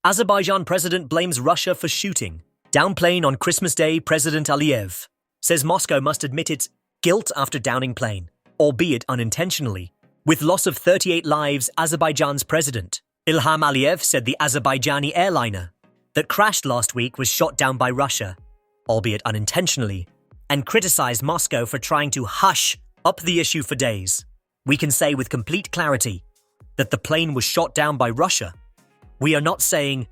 Azerbaijan president blames Russia for shooting down plane on Christmas Day. President Aliyev says Moscow must admit its guilt after downing plane, albeit unintentionally. With loss of 38 lives, Azerbaijan's president, Ilham Aliyev, said the Azerbaijani airliner that crashed last week was shot down by Russia, albeit unintentionally, and criticized Moscow for trying to hush up the issue for days. We can say with complete clarity that the plane was shot down by Russia. We are not saying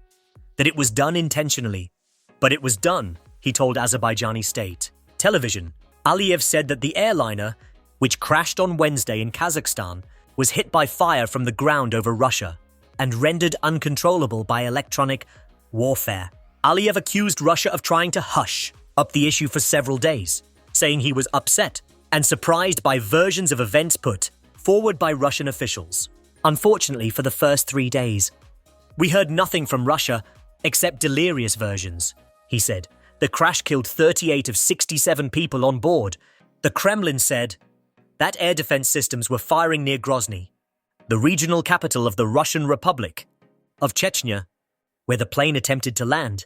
that it was done intentionally, but it was done, he told Azerbaijani state television. Aliyev said that the airliner, which crashed on Wednesday in Kazakhstan, was hit by fire from the ground over Russia and rendered uncontrollable by electronic warfare. Aliyev accused Russia of trying to hush up the issue for several days, saying he was upset and surprised by versions of events put forward by Russian officials. Unfortunately, for the first 3 days, we heard nothing from Russia except delirious versions, he said. The crash killed 38 of 67 people on board. The Kremlin said that air defense systems were firing near Grozny, the regional capital of the Russian Republic of Chechnya, where the plane attempted to land,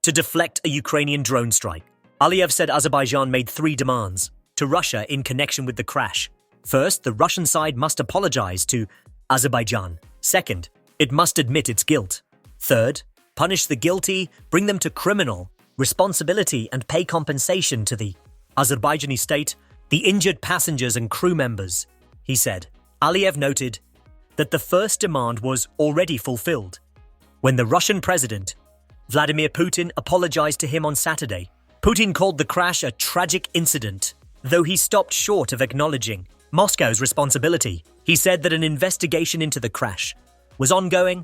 to deflect a Ukrainian drone strike. Aliyev said Azerbaijan made 3 demands to Russia in connection with the crash. First, the Russian side must apologize to Azerbaijan. Second, it must admit its guilt. Third, punish the guilty, bring them to criminal responsibility and pay compensation to the Azerbaijani state, the injured passengers and crew members, he said. Aliyev noted that the first demand was already fulfilled when the Russian president, Vladimir Putin, apologized to him on Saturday. Putin called the crash a tragic incident, though he stopped short of acknowledging Moscow's responsibility. He said that an investigation into the crash was ongoing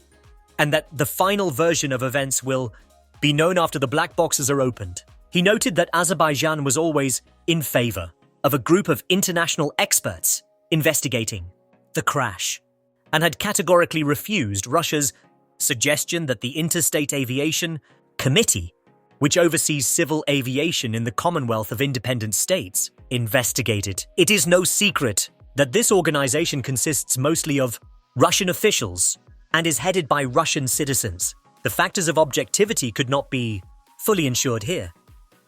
and that the final version of events will be known after the black boxes are opened. He noted that Azerbaijan was always in favor of a group of international experts investigating the crash and had categorically refused Russia's suggestion that the Interstate Aviation Committee, which oversees civil aviation in the Commonwealth of Independent States, investigate it. It is no secret that this organization consists mostly of Russian officials and is headed by Russian citizens. The factors of objectivity could not be fully ensured here,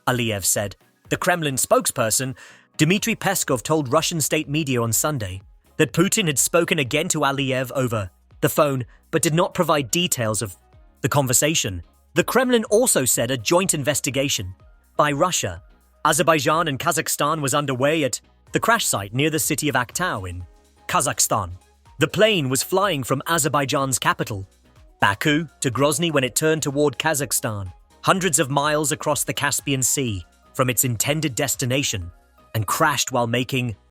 Aliyev said. The Kremlin spokesperson, Dmitry Peskov, told Russian state media on Sunday that Putin had spoken again to Aliyev over the phone but did not provide details of the conversation. The Kremlin also said a joint investigation by Russia, Azerbaijan and Kazakhstan was underway at the crash site near the city of Aktau in Kazakhstan. The plane was flying from Azerbaijan's capital, Baku, to Grozny when it turned toward Kazakhstan, hundreds of miles across the Caspian Sea from its intended destination, and crashed while making